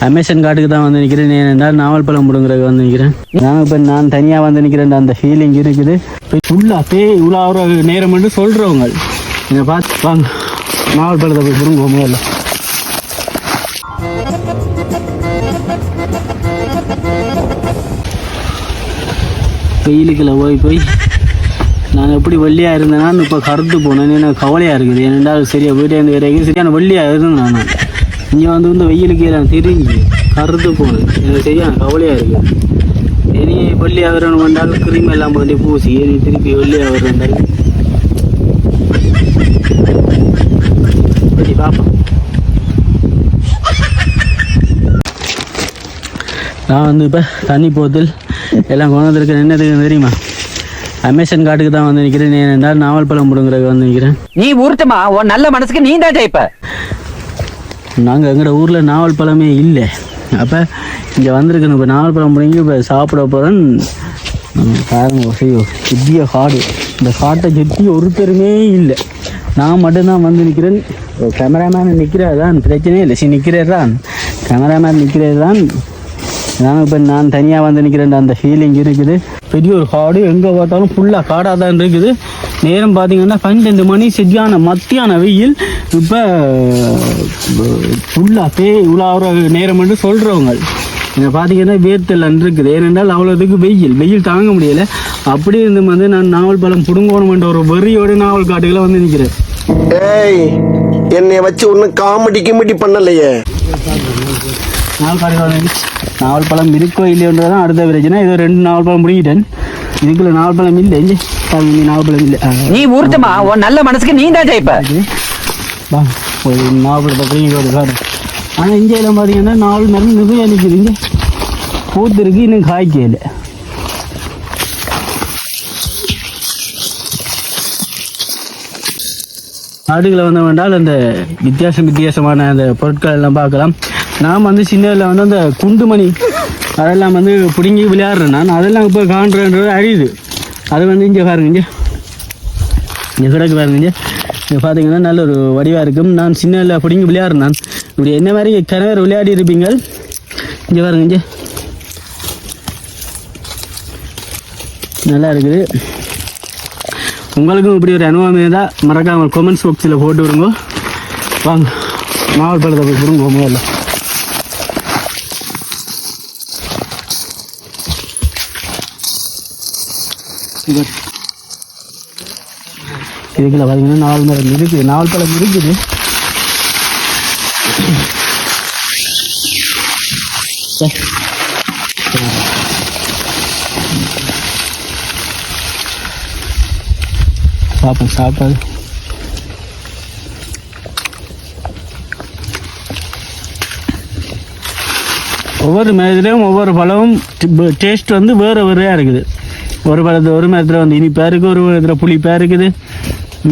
Amazon காட்டுக்கு தான் வந்து நிற்கிறேன். ஏனென்றால் நாவல் பழம் முடுங்கிறதுக்கு வந்து நிற்கிறேன். நான் தனியாக வந்து நிற்கிறேன். அந்த ஃபீலிங் இருக்குது. ஃபுல்லாக இவ்வளோ ஒரு நேரம் என்று சொல்கிறவங்க இதை பார்த்து வாங்க நாவல் பழத்தை போய் முடுங்குவோம். முதல்ல வெயிலுக்குள்ள போய் நான் எப்படி வெள்ளியாக இருந்தேன்னா இப்போ கருத்து போனேன்னு எனக்கு கவலையாக இருக்குது. ஏனென்றால் சரியா வீட்டை வரைக்கும் சரியான வெள்ளியாக இருந்தேன். நான் இங்கே வந்து இந்த வெயிலுக்கு நான் தெரிஞ்சு கருத்து போனேன். எனக்கு சரியான கவலையாக இருக்குது. இனி வெள்ளியாக வரணும் வந்தாலும் கிரீம் எல்லாம் பண்ணி பூசி இனி திருப்பி வெள்ளியாக வரண்டால் சரி பார்ப்போம். நான் வந்து இப்போ தண்ணி போத்தல் எல்லாம் கொண்டு வந்திருக்கேன். என்னதுக்கு தெரியுமா? அமேசான் காட்டுக்கு தான் வந்து நிற்கிறேன். ஏனென்றால் நாவல் பழம் முடுங்கிறதுக்கு வந்து நிற்கிறேன். நீ ஊர்த்தமா உன் நல்ல மனசுக்கு நீ தான் ஜெயிப்ப. நாங்கள் எங்களோட ஊரில் நாவல் பழமே இல்லை. அப்போ இங்கே வந்திருக்கணும். இப்போ நாவல் பழம் முடுங்கி இப்போ சாப்பிட போகிறேன். பாருங்க ஐயோ சுத்திய காடு. இந்த காட்டை சுற்றி ஒருத்தருமே இல்லை. நான் மட்டும்தான் வந்து நிற்கிறேன். கேமராமேன் நிற்கிறது தான் பிரச்சனையே இல்லை. நிற்கிறது தான் கேமராமேன் நிற்கிறது தான். நான் தனியாக வந்து நிற்கிறேன். அந்த ஃபீலிங் இருக்குது. பெரிய ஒரு காடு. எங்கே பார்த்தாலும் ஃபுல்லாக காடாக தான் இருக்குது. நேரம் பார்த்தீங்கன்னா 12 மணி சரியான மத்தியான வெயில். இப்போ ஃபுல்லாக இவ்வளோ ஒரு நேரம் என்று சொல்கிறவங்க இதை பார்த்தீங்கன்னா வேர்த்தெல்லாம் இருக்குது. ஏனென்றால் அவ்வளோதுக்கு வெயில் தாங்க முடியலை. அப்படி இருந்து வந்து நான் நாவல் பழம் புடுங்கணுமென்ற ஒரு வெறியோடு நாவல் காட்டுகளை வந்து நிற்கிறேன். என்னை வச்சு ஒன்றும் காமெடி பண்ணலையே. நாவல் காடுகள் வந்து நாவல் பழம் இருக்கோ இல்லையோன்றதான் அடுத்த பிரச்சனை. ஏதோ 2 நாவல் பழம் முடிக்கிட்டேன். இதுக்குள்ள நாவல் பழம் இல்லை. நாவல் பழம் இல்லை. நீ ஊர்த்தமா உன் நல்ல மனசுக்கு நீ தான் ஜெயிப்ப. நாவல் பழத்தை பிடிங்க காடு. ஆனால் இந்தியாவில் பார்த்தீங்கன்னா நாவல் மரம் நிறைய நிற்குது. இங்கே பூத்து இருக்கு, இன்னும் காய்க்கல. காடுகளை வந்து வேண்டால் அந்த வித்தியாசமான அந்த பொருட்கள் எல்லாம் பார்க்கலாம். நான் வந்து சின்னதில் வந்து அந்த குண்டுமணி அதெல்லாம் வந்து பிடுங்கி விளையாடுறேன். நான் அதெல்லாம் இப்போ காண்றேன்றது அறியுது. அது வந்து இங்கே பாருங்க, இங்கே கிடக்கு பாருங்க. இங்கே பார்த்தீங்கன்னா நல்ல ஒரு வடிவாக இருக்கும். நான் சின்னதில் பிடுங்கி விளையாடுறேன். நான் இப்படி என்ன மாதிரி கணவர் விளையாடி இருப்பீங்க. இங்கே பாருங்க, இங்கே நல்லா இருக்குது. உங்களுக்கும் இப்படி ஒரு அனுபவம் இருந்தால் மறக்காமல் கமெண்ட்ஸ் பாக்ஸில் போட்டு விடுங்க. வாங்க நாவல் பழத்தை போய் விடுங்க. முதல்ல இதுக்குள்ள பார்த்தீங்கன்னா நாவல் மரம் இருக்குது. நாவல் பழம் இருக்குது. சாப்பாடு ஒவ்வொரு மரத்துலையும் ஒவ்வொரு பழமும் டேஸ்ட் வந்து வேறையாக இருக்குது. ஒரு மரத்தில் வந்து இனிப்பாக இருக்குது, ஒரு மரத்தில் புளிப்பாக இருக்குது,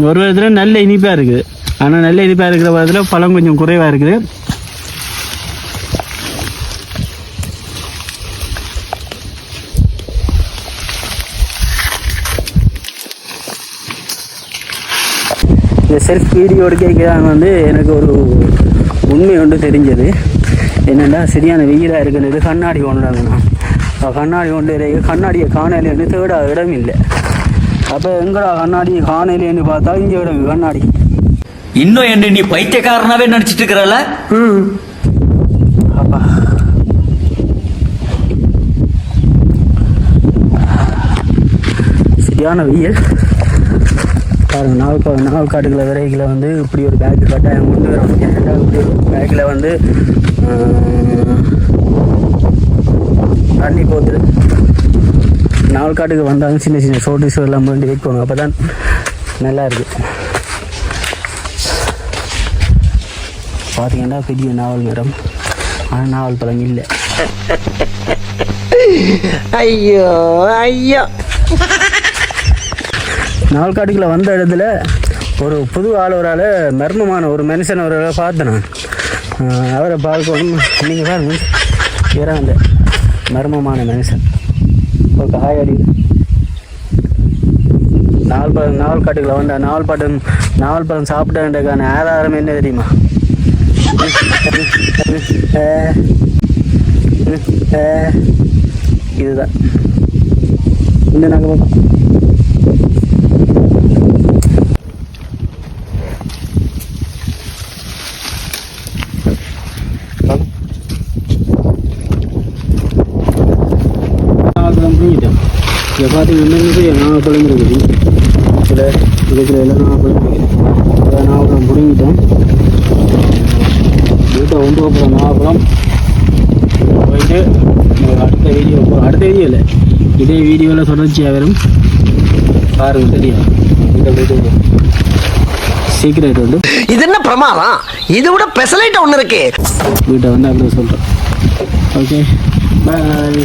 ஒரு மரத்தில் நல்ல இனிப்பாக இருக்குது. ஆனால் நல்ல இனிப்பாக இருக்கிற மரத்தில் பழம் கொஞ்சம் குறைவாக இருக்குது. இந்த செல்ஃப் வீடியோ எடுக்கிறாங்க வந்து எனக்கு ஒரு உண்மை ஒன்று தெரிஞ்சது. என்னென்னா சரியான வெயிலாக இருக்கிறது. கண்ணாடி கொண்டாங்கண்ணா. கண்ணாடி கொண்டு கண்ணாடியை காணலைன்னு தேட இடம் இல்லை. அப்போ எங்கடா கண்ணாடியை காணலைன்னு பார்த்தா இங்கே கிடக்கு கண்ணாடி. இன்னும் என்ன நீ பைத்தியக்காரனாவே நினைச்சிட்டு இருக்கிறல? அப்பா சரியான வெயில் பாருங்க. நாவல் காட்டுகளை விரைகளை வந்து இப்படி ஒரு பேக்கு கட்டாயம் கொண்டு வரும். இப்படி ஒரு பேக்கில் வந்து தண்ணி போத்து நாவல் காட்டுக்கு வந்தாலும் சின்ன சோட்டிஸ் எல்லாம் வேண்டி வைக்கணும். அப்போ தான் நல்லா இருக்குது. பார்த்தீங்கன்னா பெரிய நாவல் மரம். ஆனால் நாவல் பழம் இல்லை. ஐயோ ஐயோ. நாவல் காட்டுக்குள்ள வந்த இடத்துல ஒரு புது ஒரு ஆள் மர்மமான ஒரு மனுஷன் ஒரு பார்த்தேன் நான். அவரை பார்க்கணும். நீங்கள் பாருங்க, வேற அந்த மர்மமான மனுஷன் ஒரு காயாடி நாவல் காட்டுக்குள்ள வந்த நாவல் பழம் சாப்பிட்டதுக்கான ஆதாரம் என்ன தெரியுமா? இதுதான் இந்த நாங்கள் பார்ப்போம். புரிஞ்சுட்டேன். இதை பார்த்தீங்கன்னா நாகப்பழம் இருக்குது. இதில் எல்லாம் நாகப்பழம் இருக்குது. அதை நாகப்பழம் புரிஞ்சிட்டோம். வீட்டை கொண்டு போகிற நாகப்பழம் போயிட்டு அடுத்த வீடியோ அடுத்த வீடியோ இல்லை, இதே வீடியோவில் தொடர்ச்சியாக வரும் பாருங்க. தெரியும் வீட்டை போயிட்டு சீக்கிரம் வந்து இது என்ன பிரமாதம்? இதை விட பெசலைட்ட ஒண்ணு இருக்கு. வீட்டை வந்து அப்படியே சொல்கிறேன். Okay bye.